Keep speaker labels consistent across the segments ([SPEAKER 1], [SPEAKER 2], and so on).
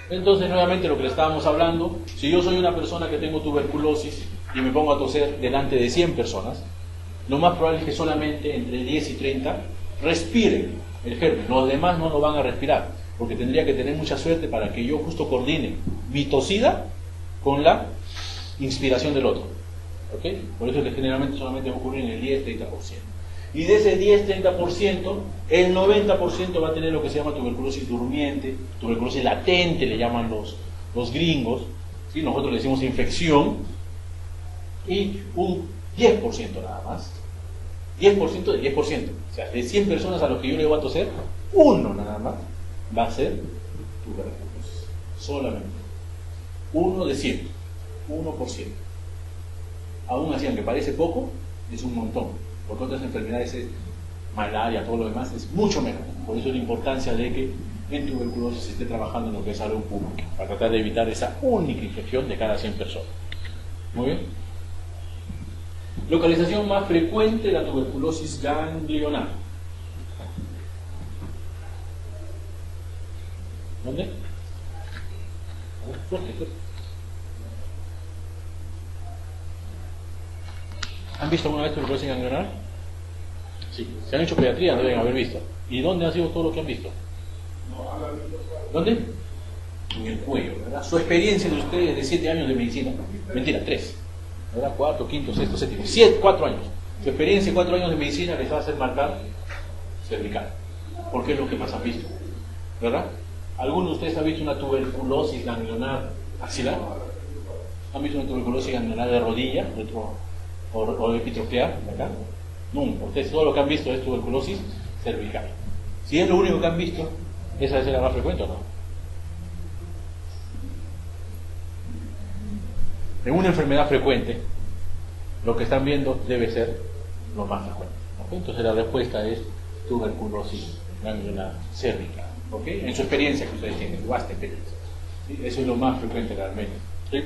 [SPEAKER 1] Entonces, nuevamente lo que le estábamos hablando, si yo soy una persona que tengo tuberculosis y me pongo a toser delante de 100 personas, lo más probable es que solamente entre 10 y 30 respiren el germen. Los demás no lo van a respirar, porque tendría que tener mucha suerte para que yo justo coordine mi tosida con la inspiración del otro. ¿Ok? Por eso es que generalmente solamente va a ocurrir en el 10-30%. Y de ese 10-30%, el 90% va a tener lo que se llama tuberculosis durmiente, tuberculosis latente, le llaman los gringos, ¿sí? Nosotros le decimos infección, y un 10% nada más, 10% de 10%, o sea, de 100 personas a los que yo le voy a toser, uno nada más va a ser tuberculosis, solamente, uno de 100, 1%. Aún así, aunque parece poco, es un montón. Porque otras enfermedades, malaria, todo lo demás, es mucho menos. Por eso la importancia de que en tuberculosis se esté trabajando en lo que es salud pública, para tratar de evitar esa única infección de cada 100 personas. Muy bien. Localización más frecuente de la tuberculosis ganglionar. ¿Dónde? Fuerte. ¿Han visto alguna vez tuberculosis ganglionar? Sí. Se han hecho pediatría, deben haber visto. ¿Y dónde ha sido todo lo que han visto? ¿Dónde? En el cuello, ¿verdad? Su experiencia de ustedes de 7 años de medicina, mentira, 3, ¿verdad? 4, 5, 6, 7, 4 años. Su experiencia de 4 años de medicina les va a hacer marcar cervical, porque es lo que más han visto, ¿verdad? ¿Alguno de ustedes ha visto una tuberculosis ganglionar axilar? ¿Han visto una tuberculosis ganglionar de rodilla? O epitroquear, de acá. Nunca. Ustedes todo lo que han visto es tuberculosis cervical. Si es lo único que han visto, ¿esa es la más frecuente o no? En una enfermedad frecuente, lo que están viendo debe ser lo más frecuente. ¿Okay? Entonces la respuesta es tuberculosis ganglionar cervical. ¿Okay? En su experiencia que ustedes tienen, su vasta experiencia. ¿Sí? Eso es lo más frecuente realmente. ¿Sí?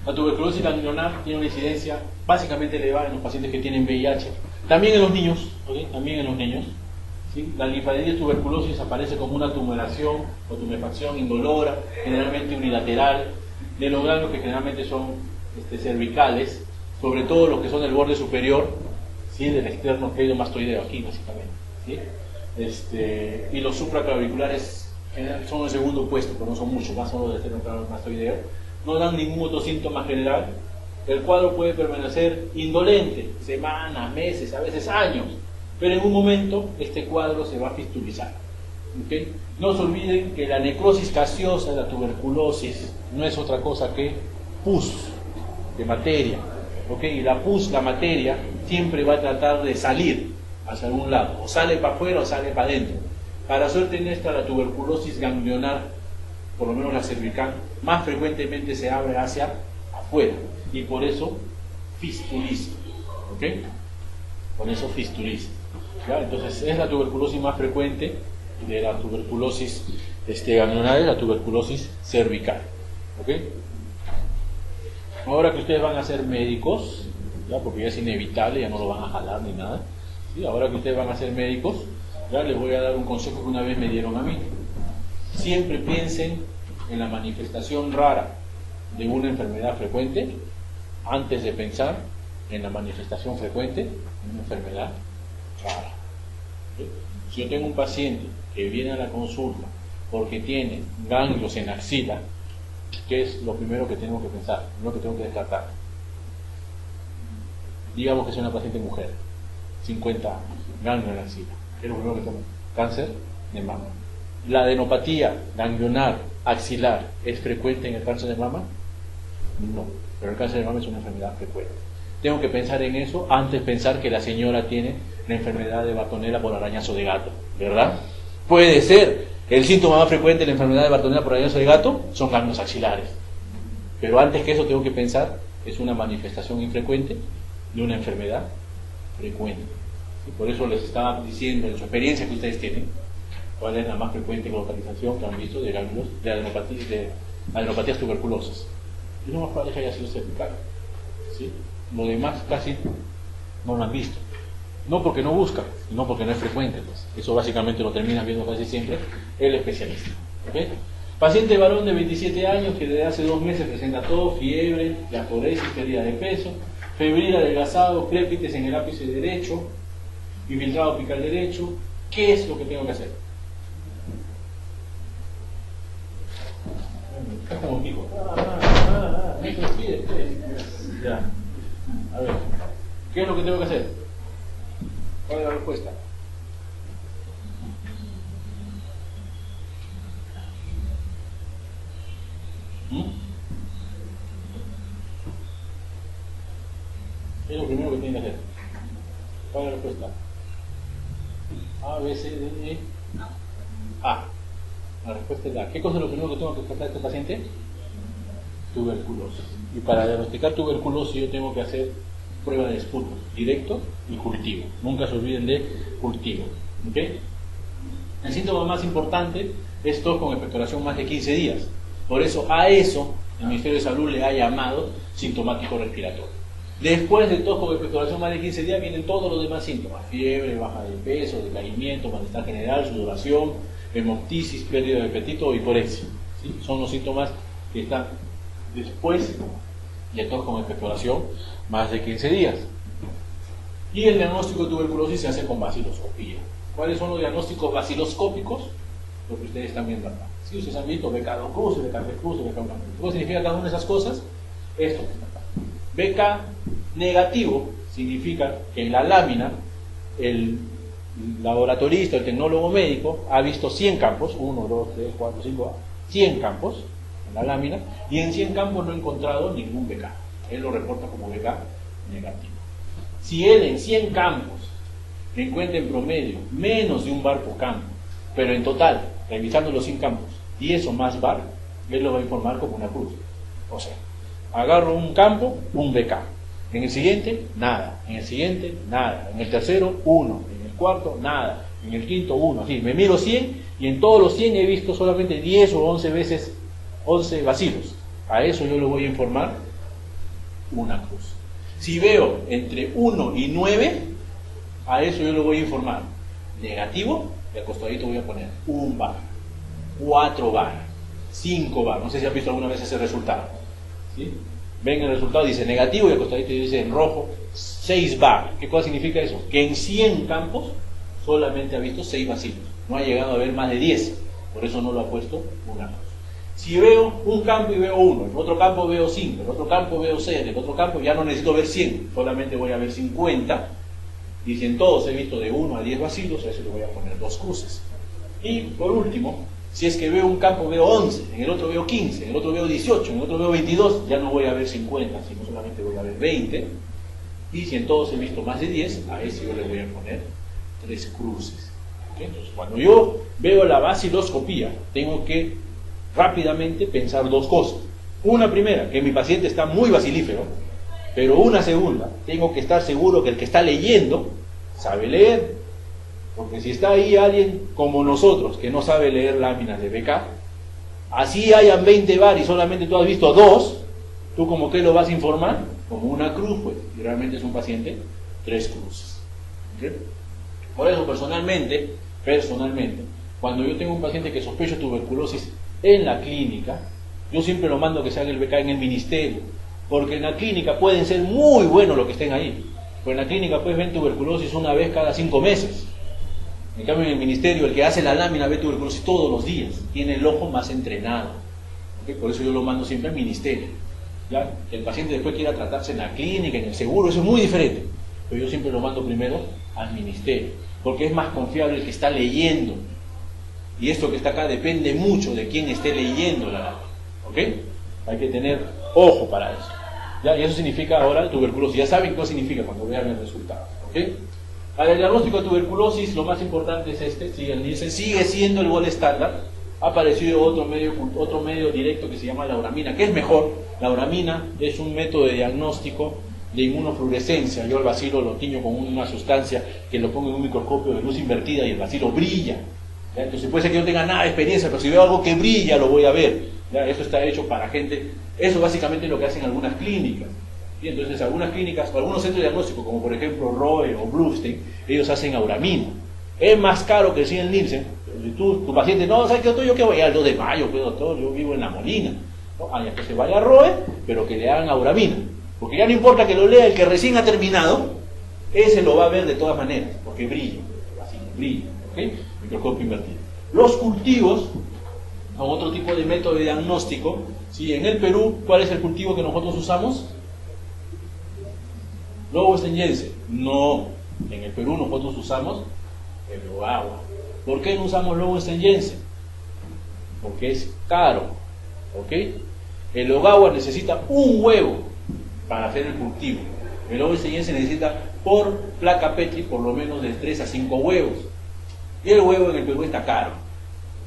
[SPEAKER 1] La tuberculosis ganglionar tiene una incidencia básicamente elevada en los pacientes que tienen VIH, también en los niños, ¿okay? También en los niños. ¿Sí? La linfadenitis tuberculosis aparece como una tumoración o tumefacción indolora, generalmente unilateral, de los ganglios que generalmente son cervicales, sobre todo los que son del borde superior, ¿sí? Del externo cleidomastoideo, aquí básicamente. ¿Sí? Y los supraclaviculares son el segundo puesto, pero no son muchos, más son los del externo cleidomastoideo. No dan ningún otro síntoma general. El cuadro puede permanecer indolente, semanas, meses, a veces años, pero en un momento este cuadro se va a fistulizar. ¿Okay? No se olviden que la necrosis gaseosa de la tuberculosis no es otra cosa que pus de materia. ¿Okay? Y la pus, la materia, siempre va a tratar de salir hacia algún lado, o sale para afuera o sale para adentro. Para suerte nuestra, la tuberculosis ganglionar, por lo menos la cervical, más frecuentemente se abre hacia afuera y por eso fistuliza. ¿Ok? Por eso fistuliza. ¿Ya? Entonces es la tuberculosis más frecuente de la tuberculosis ganglionar, es la tuberculosis cervical. ¿Ok? Ahora que ustedes van a ser médicos, ¿ya? Porque ya es inevitable, ya no lo van a jalar ni nada. ¿Sí? Ahora que ustedes van a ser médicos, ya les voy a dar un consejo que una vez me dieron a mí. Siempre piensen en la manifestación rara de una enfermedad frecuente antes de pensar en la manifestación frecuente de una enfermedad rara. ¿Sí? Si yo tengo un paciente que viene a la consulta porque tiene ganglios en axila, ¿qué es lo primero que tengo que pensar? Lo que tengo que descartar. Digamos que es una paciente mujer, 50 años, ganglios en axila. ¿Qué es lo primero que tengo? Cáncer de mama. ¿La adenopatía ganglionar axilar es frecuente en el cáncer de mama? No, pero el cáncer de mama es una enfermedad frecuente. Tengo que pensar en eso antes de pensar que la señora tiene la enfermedad de Bartonella por arañazo de gato, ¿verdad? Puede ser. El síntoma más frecuente de la enfermedad de Bartonella por arañazo de gato son ganglios axilares. Pero antes que eso tengo que pensar, es una manifestación infrecuente de una enfermedad frecuente. Y por eso les estaba diciendo, en su experiencia que ustedes tienen, cuál es la más frecuente localización que han visto de ganglios de adenopatías tuberculosas. Y lo más probable es que haya sido cervical. ¿Sí? Lo demás casi no lo han visto. No porque no buscan, sino porque no es frecuente. Pues. Eso básicamente lo termina viendo casi siempre el especialista. ¿Okay? Paciente varón de 27 años que desde hace 2 meses presenta tos, fiebre, diaforesis, pérdida de peso, febril, adelgazado, crépites en el ápice derecho, infiltrado apical derecho. ¿Qué es lo que tengo que hacer? Está como pico. Ya. A ver, ¿qué es lo que tengo que hacer? ¿Cuál es la respuesta? ¿Qué es lo primero que tiene que hacer? ¿Cuál es la respuesta? A, B, C, D, E. A. La respuesta es A. ¿Qué cosa es lo primero que tengo que tratar a este paciente? Tuberculosis. Y para diagnosticar tuberculosis yo tengo que hacer prueba de esputo, directo y cultivo. Nunca se olviden de cultivo. ¿Okay? El síntoma más importante es tos con expectoración más de 15 días. Por eso a eso el Ministerio de Salud le ha llamado sintomático respiratorio. Después de tos con expectoración más de 15 días vienen todos los demás síntomas: fiebre, baja de peso, decaimiento, malestar general, sudoración, hemoptisis, pérdida de apetito o hiporexia. ¿Sí? Son los síntomas que están después de tos con expectoración más de 15 días. Y el diagnóstico de tuberculosis se hace con baciloscopía. ¿Cuáles son los diagnósticos baciloscópicos? Lo que ustedes están viendo acá. Si ustedes han visto BK2 cruces, BK3 cruces, BK1 cruces. ¿Qué significa cada una de esas cosas? Esto que está acá. BK negativo significa que en la lámina el laboratorista, el tecnólogo médico ha visto 100 campos, 1, 2, 3, 4, 5, 100 campos en la lámina, y en 100 campos no ha encontrado ningún BK. Él lo reporta como BK negativo. Si él en 100 campos encuentra en promedio menos de un bar por campo, pero en total, revisando los 100 campos, 10 o más bar, él lo va a informar como una cruz. O sea, agarro un campo, un BK. En el siguiente, nada. En el siguiente, nada. En el tercero, 1. En el cuarto, nada. En el quinto, 1. Así, me miro 100 y en todos los 100 he visto solamente 10 o 11 veces 11 bacilos. A eso yo lo voy a informar una cruz. Si veo entre 1 y 9, a eso yo lo voy a informar negativo, y al costadito voy a poner 1 bar, 4 bar, 5 bar. No sé si has visto alguna vez ese resultado. ¿Sí? Ven el resultado, dice negativo, y al costadito dice en rojo 6 bar. ¿Qué cosa significa eso? Que en 100 campos solamente ha visto 6 bacilos. No ha llegado a ver más de 10. Por eso no lo ha puesto una cruz. Si veo un campo y veo 1, en otro campo veo 5, en otro campo veo 6, en el otro campo ya no necesito ver 100, solamente voy a ver 50. Y si en todos he visto de 1 a 10 bacilos, a eso le voy a poner 2 cruces. Y por último, si es que veo un campo veo 11, en el otro veo 15, en el otro veo 18, en el otro veo 22, ya no voy a ver 50, sino solamente voy a ver 20. Y si en todos he visto más de 10, a ese yo le voy a poner 3 cruces. ¿Okay? Entonces, cuando yo veo la baciloscopía, tengo que rápidamente pensar 2 cosas. Una primera, que mi paciente está muy bacilífero, pero una segunda, tengo que estar seguro que el que está leyendo sabe leer, porque si está ahí alguien como nosotros que no sabe leer láminas de BK, así hayan 20 bar y solamente tú has visto 2, ¿tú como qué lo vas a informar? Como una cruz, pues, y realmente es un paciente 3 cruces. ¿Okay? Por eso personalmente, cuando yo tengo un paciente que sospecho tuberculosis en la clínica, yo siempre lo mando a que se haga el BK en el ministerio, porque en la clínica pueden ser muy buenos los que estén ahí, pero en la clínica pues ven tuberculosis una vez cada 5 meses. En cambio en el ministerio el que hace la lámina ve tuberculosis todos los días, tiene el ojo más entrenado. ¿Okay? Por eso yo lo mando siempre al ministerio. ¿Ya? Que el paciente después quiera tratarse en la clínica, en el seguro, eso es muy diferente, pero yo siempre lo mando primero al ministerio, porque es más confiable el que está leyendo. Y esto que está acá depende mucho de quién esté leyendo la lámina. ¿Ok? Hay que tener ojo para eso. ¿Ya? Y eso significa ahora tuberculosis. Ya saben qué significa cuando vean el resultado. ¿Ok? Para el diagnóstico de tuberculosis, lo más importante es este. Si el Nielsen sigue siendo el gol estándar, ha aparecido otro medio directo que se llama la uramina. ¿Qué es mejor? La uramina es un método de diagnóstico de inmunofluorescencia. Yo el bacilo lo tiño con una sustancia que lo pongo en un microscopio de luz invertida y el bacilo brilla. ¿Ya? Entonces puede ser que yo no tenga nada de experiencia, pero si veo algo que brilla lo voy a ver. ¿Ya? Eso está hecho para gente, eso básicamente es lo que hacen algunas clínicas. Y entonces algunas clínicas o algunos centros de diagnóstico, como por ejemplo Roe o Blufstein, ellos hacen auramina. Es más caro que el Nielsen, pero Si tu paciente, no, ¿sabes qué, doctor? Yo que voy al 2 de mayo, pues, doctor, yo vivo en La Molina. ¿No? Ah, ya que se vaya a ROE, pero que le hagan auramina. Porque ya no importa que lo lea el que recién ha terminado, ese lo va a ver de todas maneras, porque brilla, así, brilla, ¿ok? Microscopio invertido. Los cultivos son otro tipo de método de diagnóstico. ¿Sí? En el Perú, ¿cuál es el cultivo que nosotros usamos? Lobo estenyense. No, en el Perú nosotros usamos el Ogawa. ¿Por qué no usamos lobo estenyense? Porque es caro, ¿ok? El Ogawa necesita un huevo para hacer el cultivo. El lobo estenyense necesita por placa Petri por lo menos de 3 a 5 huevos. Y el huevo en el Perú está caro.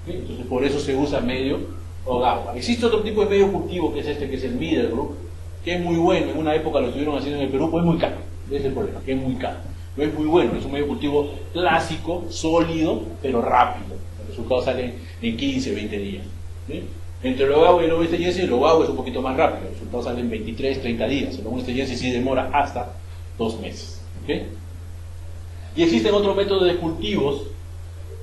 [SPEAKER 1] ¿Okay? Entonces por eso se usa medio Ogawa. Existe otro tipo de medio cultivo que es este, que es el Middelbrook, que es muy bueno. En una época lo estuvieron haciendo en el Perú, pues es muy caro. Ese es el problema, que es muy caro. No es muy bueno, es un medio cultivo clásico, sólido, pero rápido. Los resultados salen en 15, 20 días. ¿Sí? Entre el Ogawa y el lobo estenyense, el Ogawa es un poquito más rápido. Los resultados salen en 23, 30 días. El lobo estenyense sí demora hasta 2 meses. ¿Okay? Y existen otros métodos de cultivos,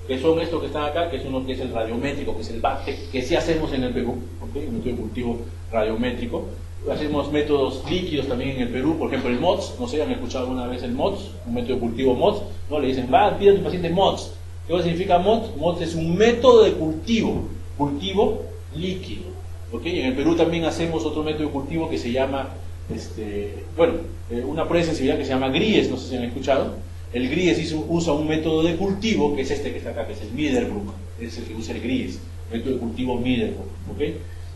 [SPEAKER 1] que son estos que están acá, que es uno que es el radiométrico, que es el BACTE, que sí hacemos en el Perú, ¿okay? Un método de cultivo radiométrico. Hacemos métodos líquidos también en el Perú, por ejemplo el MOTS, no sé, ¿han escuchado alguna vez el MOTS? Un método de cultivo MOTS, ¿no? Le dicen, va, pide a tu paciente MOTS. ¿Qué significa MOTS? MOTS es un método de cultivo líquido, ¿ok? En el Perú también hacemos otro método de cultivo que se llama, una prueba de sensibilidad que se llama GRIES, no sé si han escuchado. El GRIES usa un método de cultivo, que es este que está acá, que es el Middelbrook, es el que usa el GRIES, método de cultivo Middelbrook, ¿ok?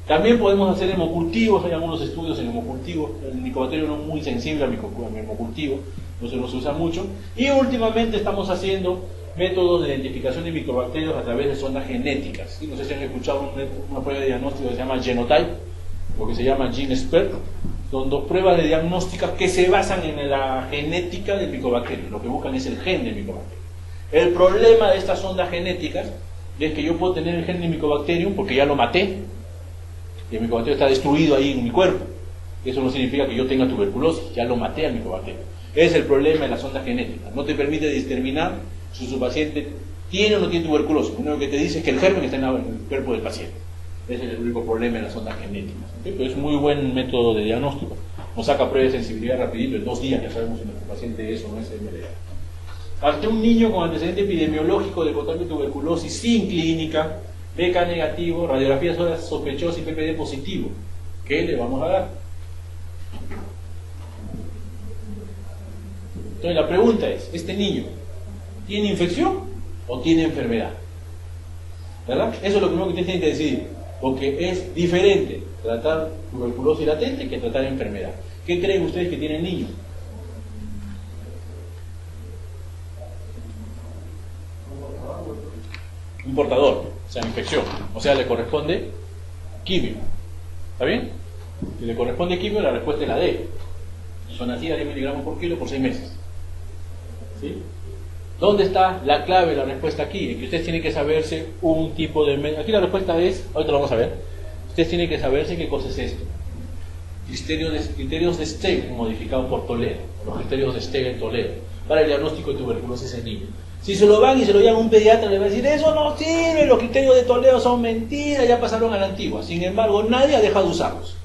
[SPEAKER 1] También podemos hacer hemocultivos, hay algunos estudios en hemocultivos. El micobacterio no es muy sensible al hemocultivo, entonces no se usa mucho. Y últimamente estamos haciendo métodos de identificación de micobacterios a través de sondas genéticas. ¿Sí? No sé si han escuchado una prueba de diagnóstico que se llama Genotype, lo que se llama GeneSpert. Son 2 pruebas de diagnóstica que se basan en la genética del micobacterio. Lo que buscan es el gen del micobacterio. El problema de estas sondas genéticas es que yo puedo tener el gen del micobacterium porque ya lo maté. Y el micobacterio está destruido ahí en mi cuerpo. Eso no significa que yo tenga tuberculosis, ya lo maté al micobacterio. Ese es el problema de la sonda genética. No te permite determinar si su paciente tiene o no tiene tuberculosis. Lo único que te dice es que el germen está en el cuerpo del paciente. Ese es el único problema de las sondas genéticas. ¿Okay? Pero es un muy buen método de diagnóstico. Nos saca prueba de sensibilidad rapidito, en 2 días ya sabemos si nuestro paciente es o no es MDA. Ante un niño con antecedente epidemiológico de contagio de tuberculosis sin clínica, BK negativo, radiografía sospechosa y PPD positivo, ¿qué le vamos a dar? Entonces la pregunta es, ¿este niño tiene infección o tiene enfermedad? ¿Verdad? Eso es lo primero que ustedes tienen que decidir, porque es diferente tratar tuberculosis latente que tratar enfermedad. ¿Qué creen ustedes que tiene el niño? Un portador, o sea, infección, o sea, le corresponde quimio. ¿Está bien? Si le corresponde quimio, la respuesta es la D. Son así a 10 miligramos por kilo por 6 meses. ¿Sí? ¿Dónde está la clave, la respuesta aquí? En que ustedes tienen que saberse un tipo de... Aquí la respuesta es, ahorita lo vamos a ver, ustedes tienen que saberse qué cosa es esto. Criterios de Stegen modificados por Toledo, los criterios de Stegen Toledo, para el diagnóstico de tuberculosis en niños. Si se lo van y se lo llevan a un pediatra, le va a decir, eso no sirve, los criterios de Toledo son mentiras, ya pasaron a la antigua. Sin embargo, nadie ha dejado de usarlos.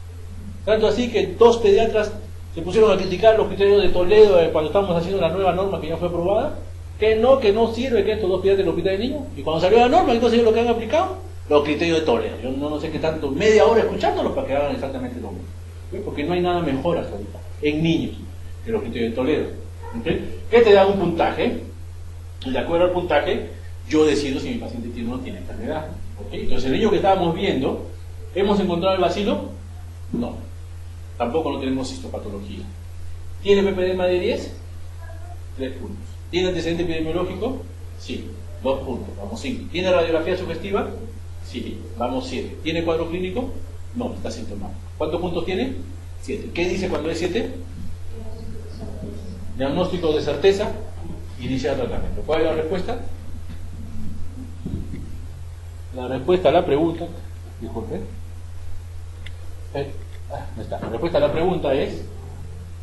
[SPEAKER 1] Tanto así que 2 pediatras se pusieron a criticar los criterios de Toledo cuando estamos haciendo la nueva norma que ya fue aprobada, que no sirve, que estos 2 pediatras lo hospital de niños. Y cuando salió la norma, entonces ellos lo que han aplicado, los criterios de Toledo. Yo no sé qué tanto, media hora escuchándolos para que hagan exactamente lo mismo. ¿Sí? Porque no hay nada mejor hasta ahorita en niños que los criterios de Toledo. ¿Okay? ¿Qué te da un puntaje? Y de acuerdo al puntaje, yo decido si mi paciente tiene o no tiene enfermedad. ¿Okay? Entonces, el niño que estábamos viendo, ¿hemos encontrado el bacilo? No. Tampoco no tenemos histopatología. ¿Tiene PPD más de 10? 3 puntos. ¿Tiene antecedente epidemiológico? Sí. 2 puntos. Vamos 5. ¿Tiene radiografía sugestiva? Sí. Vamos 7. ¿Tiene cuadro clínico? No, está sintomático. ¿Cuántos puntos tiene? 7. ¿Qué dice cuando es 7? Diagnóstico de certeza. Iniciar tratamiento. ¿Cuál es la respuesta? La respuesta a la pregunta, disculpe. No está. La respuesta a la pregunta es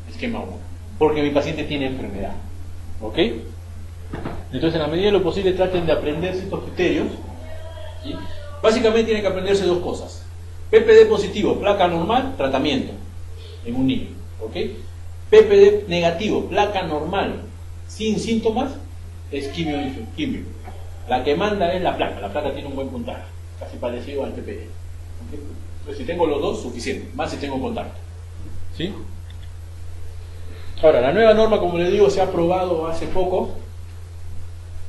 [SPEAKER 1] esquema 1. Porque mi paciente tiene enfermedad. ¿Ok? Entonces, en la medida de lo posible, traten de aprenderse estos criterios, ¿sí? Básicamente tienen que aprenderse dos cosas. PPD positivo, placa normal, tratamiento en un niño, ¿ok? PPD negativo, placa normal, sin síntomas, es quimio. La que manda es la placa tiene un buen puntaje, casi parecido al PPD. ¿Okay? Entonces, si tengo los dos, suficiente, más si tengo contacto. ¿Sí? Ahora, la nueva norma, como les digo, se ha aprobado hace poco,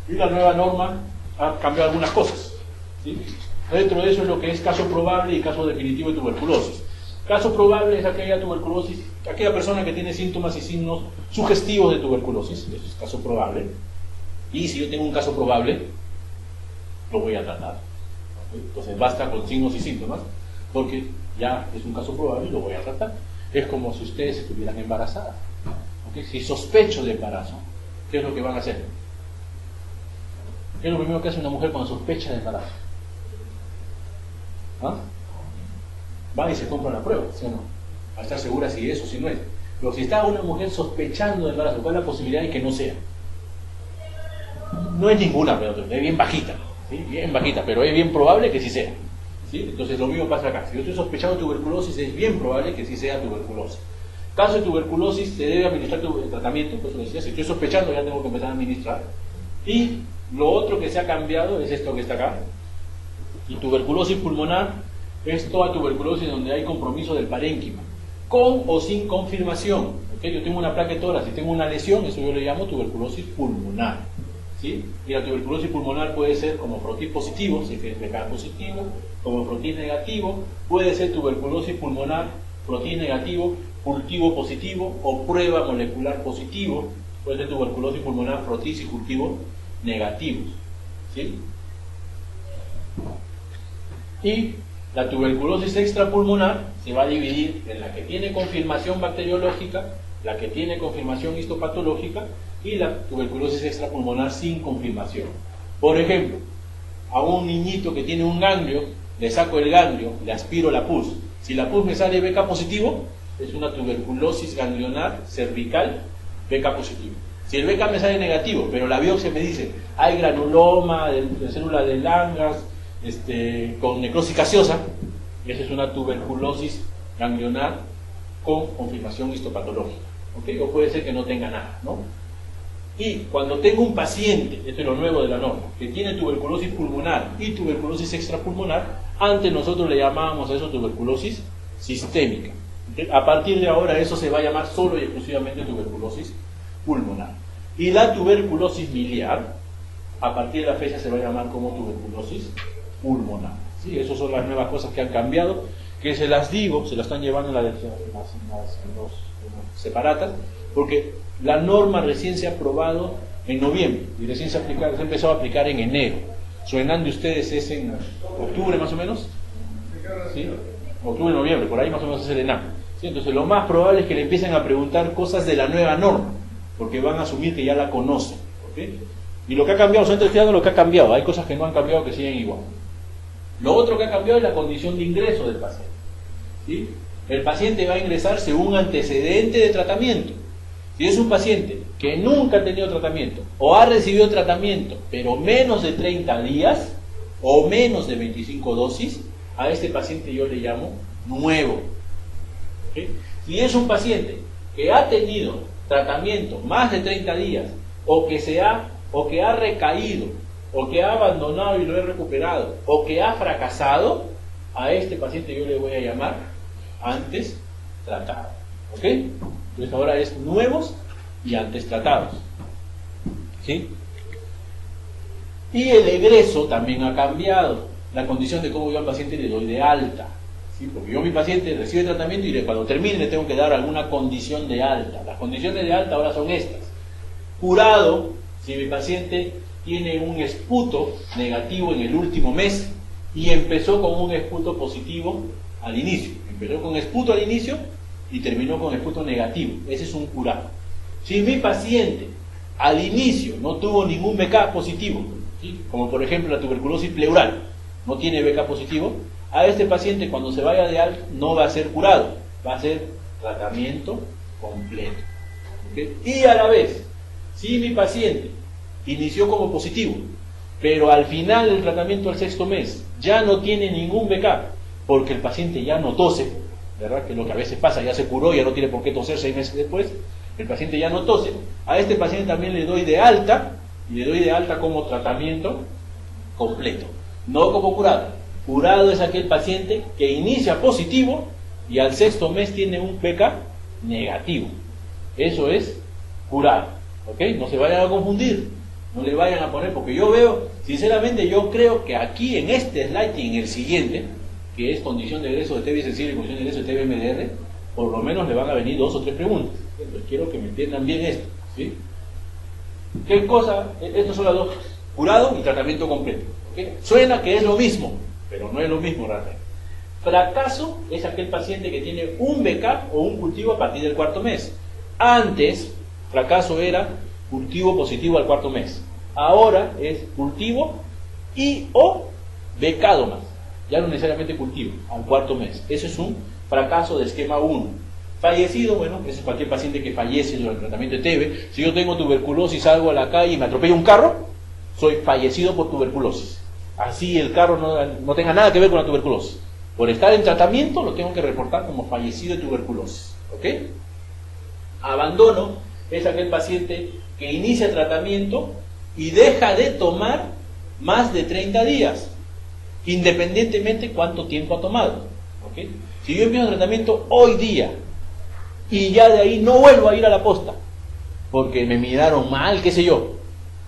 [SPEAKER 1] y la nueva norma ha cambiado algunas cosas, ¿sí? Dentro de eso es lo que es caso probable y caso definitivo de tuberculosis. Caso probable es aquella tuberculosis, aquella persona que tiene síntomas y signos sugestivos de tuberculosis, eso es caso probable. Y si yo tengo un caso probable, lo voy a tratar. ¿Okay? Entonces basta con signos y síntomas, porque ya es un caso probable y lo voy a tratar. Es como si ustedes estuvieran embarazadas. ¿Okay? Si sospecho de embarazo, ¿qué es lo que van a hacer? ¿Qué es lo primero que hace una mujer cuando sospecha de embarazo? ¿Ah? Va y se compra la prueba, ¿sí o no? Para estar segura si es o si no es. Pero si está una mujer sospechando de embarazo, ¿cuál es la posibilidad de que no sea? No es ninguna, pero es bien bajita, ¿sí? Bien bajita, pero es bien probable que sí sea, ¿sí? Entonces lo mismo pasa acá. Si yo estoy sospechando de tuberculosis, es bien probable que sí sea tuberculosis. Caso de tuberculosis, se debe administrar el tratamiento, por eso decía, si estoy sospechando ya tengo que empezar a administrar. Y lo otro que se ha cambiado es esto que está acá. Y tuberculosis pulmonar es toda tuberculosis donde hay compromiso del parénquima, con o sin confirmación. ¿Okay? Yo tengo una placa de tórax y tengo una lesión, eso yo le llamo tuberculosis pulmonar. ¿Sí? Y la tuberculosis pulmonar puede ser como protis positivo, si es BK positivo, como protis negativo, puede ser tuberculosis pulmonar, protis negativo, cultivo positivo o prueba molecular positivo, puede ser tuberculosis pulmonar, protis y cultivo negativos. ¿Sí? Y la tuberculosis extrapulmonar se va a dividir en la que tiene confirmación bacteriológica, la que tiene confirmación histopatológica y la tuberculosis extrapulmonar sin confirmación. Por ejemplo, a un niñito que tiene un ganglio, le saco el ganglio, le aspiro la pus. Si la pus me sale BK positivo, es una tuberculosis ganglionar cervical BK positivo. Si el BK me sale negativo, pero la biopsia me dice hay granuloma de célula de Langerhans con necrosis gaseosa, esa es una tuberculosis ganglionar con confirmación histopatológica. ¿Okay? O puede ser que no tenga nada, ¿no? Y cuando tengo un paciente, esto es lo nuevo de la norma, que tiene tuberculosis pulmonar y tuberculosis extrapulmonar, antes nosotros le llamábamos a eso tuberculosis sistémica. ¿Okay? A partir de ahora eso se va a llamar solo y exclusivamente tuberculosis pulmonar. Y la tuberculosis miliar, a partir de la fecha se va a llamar como tuberculosis pulmonar. ¿Sí? Esas son las nuevas cosas que han cambiado, que se las digo, se las están llevando en las separatas, porque la norma recién se ha aprobado en noviembre y recién se ha empezado a aplicar en enero. Su ENAM de ustedes es en octubre más o menos, ¿sí? Octubre, noviembre, por ahí más o menos es el ENAM. ¿Sí? Entonces lo más probable es que le empiecen a preguntar cosas de la nueva norma, porque van a asumir que ya la conocen. ¿Okay? Y lo que ha cambiado, solamente estoy dando lo que ha cambiado, hay cosas que no han cambiado que siguen igual. Lo otro que ha cambiado es la condición de ingreso del paciente. ¿Sí? El paciente va a ingresar según antecedente de tratamiento. Si es un paciente que nunca ha tenido tratamiento o ha recibido tratamiento, pero menos de 30 días o menos de 25 dosis, a este paciente yo le llamo nuevo. ¿Okay? Si es un paciente que ha tenido tratamiento más de 30 días o que ha recaído o que ha abandonado y lo he recuperado o que ha fracasado, a este paciente yo le voy a llamar antes tratado. ¿Ok? Entonces ahora es nuevos y antes tratados. ¿Sí? Y el egreso también ha cambiado. La condición de cómo yo al paciente le doy de alta. ¿Sí? Porque yo a mi paciente recibe tratamiento y cuando termine le tengo que dar alguna condición de alta. Las condiciones de alta ahora son estas. Curado, si mi paciente tiene un esputo negativo en el último mes y empezó con un esputo positivo al inicio. Empezó con esputo al inicio y terminó con esputo negativo. Ese es un curado. Si mi paciente al inicio no tuvo ningún BK positivo, ¿sí? Como por ejemplo la tuberculosis pleural, no tiene BK positivo, a este paciente cuando se vaya de alta no va a ser curado, va a ser tratamiento completo. ¿Okay? Y a la vez, si mi paciente inició como positivo, pero al final del tratamiento al sexto mes ya no tiene ningún BK, porque el paciente ya no tose, ¿verdad? Que es lo que a veces pasa, ya se curó, ya no tiene por qué toser 6 meses después, el paciente ya no tose. A este paciente también le doy de alta, y le doy de alta como tratamiento completo, no como curado. Curado es aquel paciente que inicia positivo y al sexto mes tiene un BK negativo. Eso es curado, ¿ok? No se vayan a confundir, no le vayan a poner, porque yo veo, sinceramente yo creo que aquí en este slide y en el siguiente, que es condición de egreso de TB sensible y condición de egreso de TB-MDR, por lo menos le van a venir 2 o 3 preguntas. Entonces quiero que me entiendan bien esto, ¿sí? ¿Qué cosa? Estos son las dos, curado y tratamiento completo, ¿okay? Suena que es lo mismo, pero no es lo mismo realmente. Fracaso es aquel paciente que tiene un BK o un cultivo a partir del cuarto mes. Antes, fracaso era cultivo positivo al cuarto mes. Ahora es cultivo y o becado más. Ya no necesariamente cultivo, al cuarto mes. Eso es un fracaso de esquema 1. Fallecido, bueno, eso es cualquier paciente que fallece durante el tratamiento de TB. Si yo tengo tuberculosis, salgo a la calle y me atropella un carro, soy fallecido por tuberculosis. Así el carro no tenga nada que ver con la tuberculosis. Por estar en tratamiento lo tengo que reportar como fallecido de tuberculosis, ¿ok? Abandono es aquel paciente que inicia tratamiento y deja de tomar más de 30 días, independientemente cuánto tiempo ha tomado, ¿ok? Si yo empiezo el tratamiento hoy día y ya de ahí no vuelvo a ir a la posta porque me miraron mal, qué sé yo,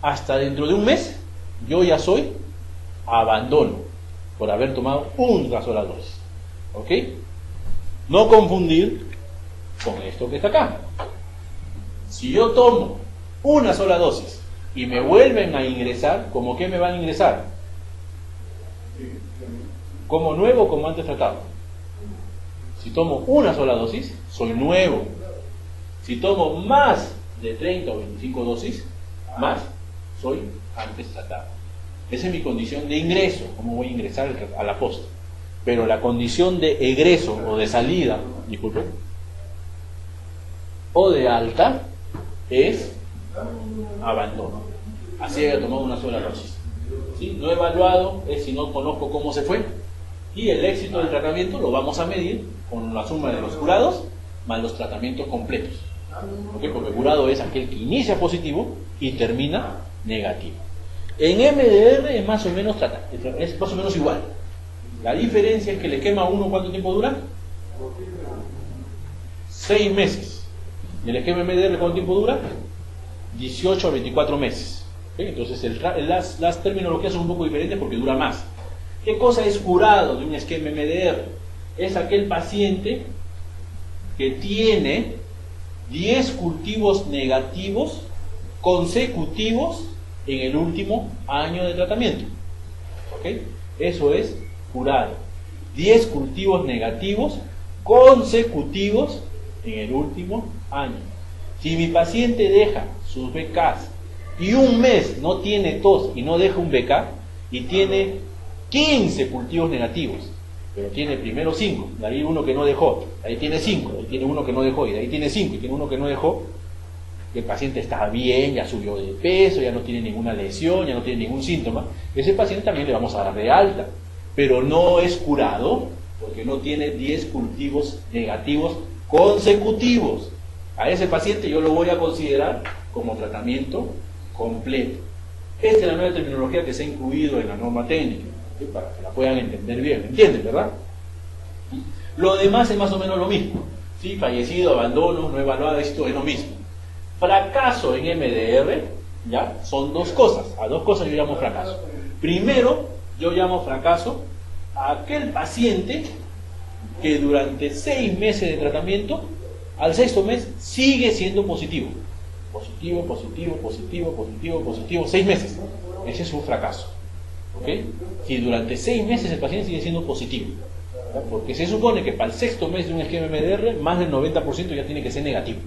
[SPEAKER 1] hasta dentro de un mes yo ya soy abandono por haber tomado una sola dosis, ¿ok? No confundir con esto que está acá. Si yo tomo una sola dosis y me vuelven a ingresar, ¿cómo que me van a ingresar? ¿Como nuevo o como antes tratado? Si tomo una sola dosis, soy nuevo. Si tomo más de 30 o 25 dosis, más, soy antes tratado. Esa es mi condición de ingreso, cómo voy a ingresar a la posta. Pero la condición de egreso o de salida, disculpen, o de alta, es abandono. Así haya tomado una sola dosis. ¿Sí? No evaluado es si no conozco cómo se fue. Y el éxito del tratamiento lo vamos a medir con la suma de los curados más los tratamientos completos. ¿Okay? Porque curado es aquel que inicia positivo y termina negativo. En MDR es más o menos igual. La diferencia es que el esquema 1, ¿cuánto tiempo dura? 6 meses. ¿Y el esquema MDR cuánto tiempo dura? 18 a 24 meses. ¿Okay? Entonces las terminologías son un poco diferentes porque dura más. ¿Qué cosa es curado de un esquema MDR? Es aquel paciente que tiene 10 cultivos negativos consecutivos en el último año de tratamiento. ¿Ok? Eso es curado. 10 cultivos negativos consecutivos en el último año. Si mi paciente deja sus BKs y un mes no tiene tos y no deja un BK y tiene 15 cultivos negativos, pero tiene primero 5, de ahí uno que no dejó, de ahí tiene 5, de ahí tiene uno que no dejó y de ahí tiene 5 y tiene uno que no dejó, el paciente está bien, ya subió de peso, ya no tiene ninguna lesión, ya no tiene ningún síntoma, ese paciente también le vamos a dar de alta, pero no es curado porque no tiene 10 cultivos negativos consecutivos. A ese paciente yo lo voy a considerar como tratamiento completo. Esta es la nueva terminología que se ha incluido en la norma técnica, ¿sí? Para que la puedan entender bien, ¿entienden, verdad? Lo demás es más o menos lo mismo, ¿sí? Fallecido, abandono, no evaluado, éxito es lo mismo. Fracaso en MDR, ¿ya? Son dos cosas. A dos cosas yo llamo fracaso. Primero, yo llamo fracaso a aquel paciente que durante 6 meses de tratamiento, al 6º mes, sigue siendo positivo. Positivo, positivo, positivo, positivo, positivo, 6 meses. Ese es un fracaso. ¿Ok? Si durante 6 meses el paciente sigue siendo positivo. ¿Ya? Porque se supone que para el 6º mes de un esquema MDR, más del 90% ya tiene que ser negativo.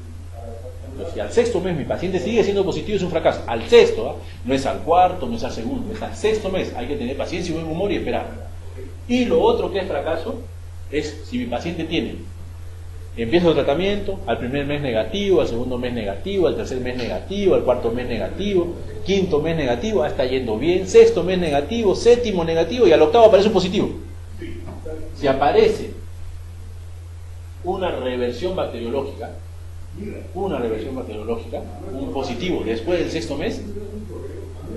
[SPEAKER 1] Entonces, si al 6º mes mi paciente sigue siendo positivo, es un fracaso. Al 6º, ¿eh? No es al 4º, no es al 2º, es al 6º mes. Hay que tener paciencia y buen humor y esperar. Y lo otro que es fracaso es si mi paciente tiene Empiezo el tratamiento, al primer mes negativo, al segundo mes negativo, al tercer mes negativo, al cuarto mes negativo, quinto mes negativo, está yendo bien, sexto mes negativo, séptimo negativo y al octavo aparece un positivo. Si aparece una reversión bacteriológica, un positivo después del sexto mes,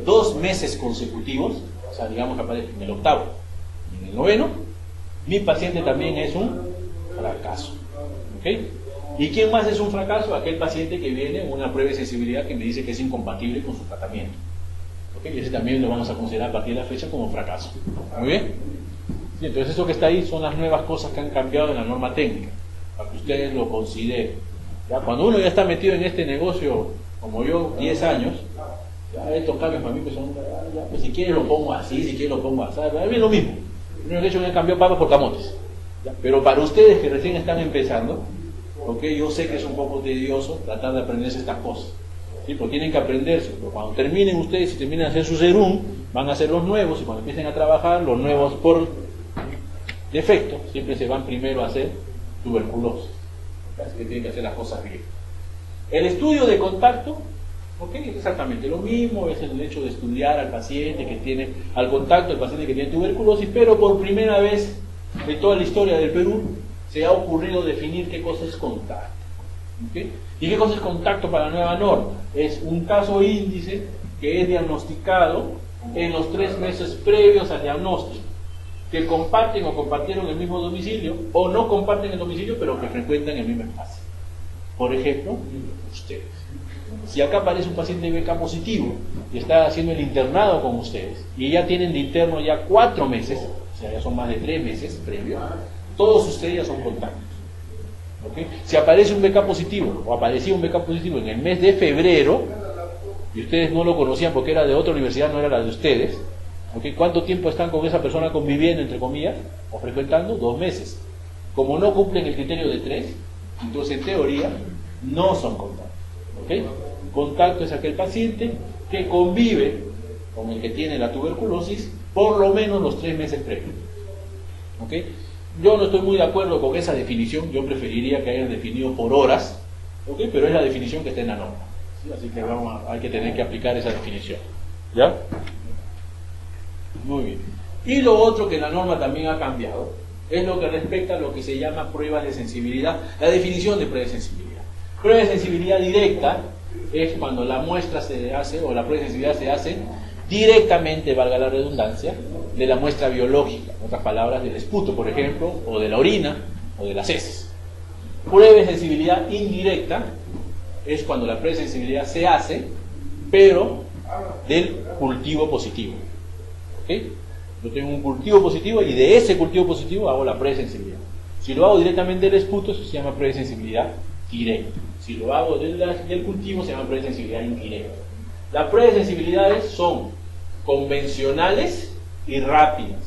[SPEAKER 1] 2 meses consecutivos, o sea, digamos que aparece en el octavo y en el noveno, mi paciente también es un fracaso. ¿Okay? ¿Y quién más es un fracaso? Aquel paciente que viene con una prueba de sensibilidad que me dice que es incompatible con su tratamiento. ¿Okay? Ese también lo vamos a considerar a partir de la fecha como fracaso. ¿Muy bien? Sí, entonces eso que está ahí son las nuevas cosas que han cambiado en la norma técnica, para que ustedes lo consideren. ¿Ya? Cuando uno ya está metido en este negocio, como yo, 10 años, ya estos cambios para mí pues son, pues si quieres lo pongo así, si quieres lo pongo así, es lo mismo. Lo único que he hecho es cambiar papas por camotes. ¿Ya? Pero para ustedes que recién están empezando, ¿okay? Yo sé que es un poco tedioso tratar de aprenderse estas cosas, ¿sí? Porque tienen que aprenderse, pero cuando terminen ustedes, si terminan de hacer su serum, van a hacer los nuevos, y cuando empiecen a trabajar, los nuevos por defecto, siempre se van primero a hacer tuberculosis. Así que tienen que hacer las cosas bien. El estudio de contacto, ¿okay? Es exactamente lo mismo, es el hecho de estudiar al paciente que tiene, al contacto del paciente que tiene tuberculosis, pero por primera vez de toda la historia del Perú se ha ocurrido definir qué cosa es contacto. ¿Okay? ¿Y qué cosa es contacto para la nueva norma? Es un caso índice que es diagnosticado en los 3 meses previos al diagnóstico, que comparten o compartieron el mismo domicilio, o no comparten el domicilio, pero que frecuentan el mismo espacio. Por ejemplo, ustedes. Si acá aparece un paciente BK positivo y está haciendo el internado con ustedes, y ya tienen de interno ya 4 meses, o sea, ya son más de 3 meses previos, todos ustedes ya son contactos. ¿Okay? Si aparece un BK positivo, o aparecía un BK positivo en el mes de febrero, y ustedes no lo conocían porque era de otra universidad, no era la de ustedes, ¿okay? ¿Cuánto tiempo están con esa persona conviviendo, entre comillas, o frecuentando? 2 meses. Como no cumplen el criterio de 3, entonces en teoría no son contactos. ¿Okay? Contacto es aquel paciente que convive con el que tiene la tuberculosis por lo menos los 3 meses previos. ¿Okay? Yo no estoy muy de acuerdo con esa definición, yo preferiría que hayan definido por horas, ¿okay? Pero es la definición que está en la norma, ¿sí? Así que hay que tener que aplicar esa definición. ¿Ya? Muy bien. Y lo otro que la norma también ha cambiado es lo que respecta a lo que se llama pruebas de sensibilidad, la definición de prueba de sensibilidad. Prueba de sensibilidad directa es cuando la muestra se hace, o la prueba de sensibilidad se hace directamente, valga la redundancia, de la muestra biológica, en otras palabras, del esputo, por ejemplo, o de la orina, o de las heces. Prueba de sensibilidad indirecta es cuando la prueba de sensibilidad se hace, pero del cultivo positivo. ¿Okay? Yo tengo un cultivo positivo y de ese cultivo positivo hago la prueba de sensibilidad. Si lo hago directamente del esputo, eso se llama prueba de sensibilidad directa. Si lo hago del cultivo, se llama prueba de sensibilidad indirecta. Las pruebas de sensibilidades son convencionales y rápidas.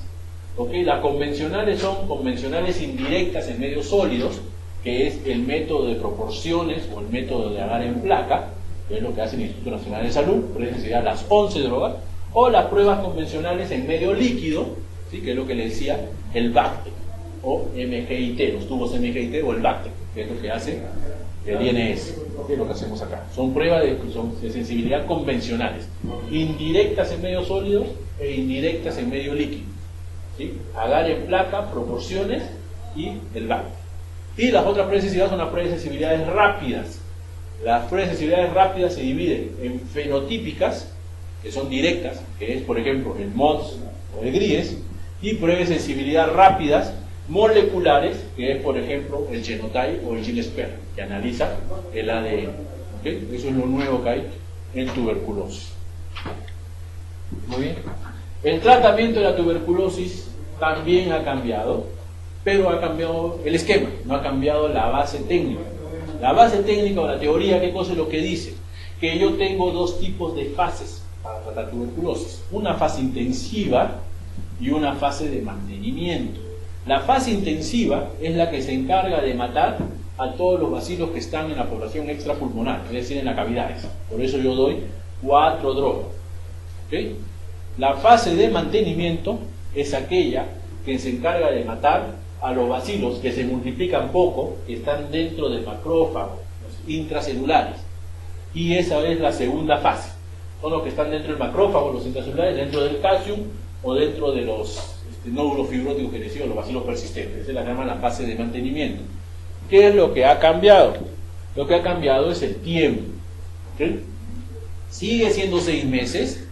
[SPEAKER 1] ¿Okay? Las convencionales son convencionales indirectas en medios sólidos, que es el método de proporciones o el método de agar en placa, que es lo que hace el Instituto Nacional de Salud, prueba de sensibilidad las 11 drogas, o las pruebas convencionales en medio líquido, ¿sí? Que es lo que le decía el BACTEC, o MGIT, los tubos MGIT o el BACTEC, que es lo que hace el INS, que es lo que hacemos acá. Son pruebas de sensibilidad convencionales, indirectas en medios sólidos e indirectas en medio líquido, ¿sí? Agar en placa, proporciones y el BACTEC. Y las otras pruebas de sensibilidad son las pruebas de sensibilidades rápidas. Las pruebas de sensibilidades rápidas se dividen en fenotípicas, que son directas, que es por ejemplo el MODS o el GRIES, y pruebas de sensibilidad rápidas moleculares, que es por ejemplo el Genotype o el GeneSpera, que analiza el ADN. ¿Okay? Eso es lo nuevo que hay en tuberculosis. Muy bien. El tratamiento de la tuberculosis también ha cambiado, pero ha cambiado el esquema, no ha cambiado la base técnica. La base técnica o la teoría, ¿qué cosa es lo que dice? Que yo tengo 2 tipos de fases para tratar tuberculosis, una fase intensiva y una fase de mantenimiento. La fase intensiva es la que se encarga de matar a todos los bacilos que están en la población extrapulmonar, es decir, en las cavidades. Por eso yo doy 4 drogas. ¿Okay? La fase de mantenimiento es aquella que se encarga de matar a los bacilos que se multiplican poco, que están dentro del macrófago, los intracelulares. Y esa es la segunda fase. Son los que están dentro del macrófago, los intracelulares, dentro del calcium o dentro de los nódulos fibróticos que decía, los bacilos persistentes. Esa es la fase de mantenimiento. ¿Qué es lo que ha cambiado? Lo que ha cambiado es el tiempo. ¿Sí? Sigue siendo 6 meses,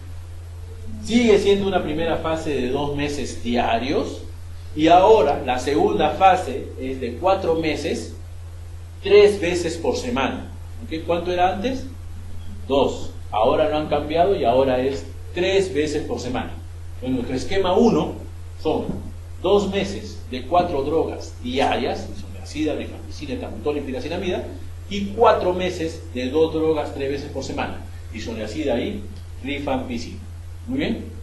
[SPEAKER 1] sigue siendo una primera fase de 2 meses diarios, y ahora la segunda fase es de 4 meses, 3 veces por semana. ¿Okay? ¿Cuánto era antes? 2. Ahora lo han cambiado y ahora es 3 veces por semana. En nuestro esquema 1 son 2 meses de 4 drogas diarias, isoniazida, rifampicina, etamitrol y piracinamida, y 4 meses de 2 drogas 3 veces por semana, isoniazida y rifampicina. Muy bien.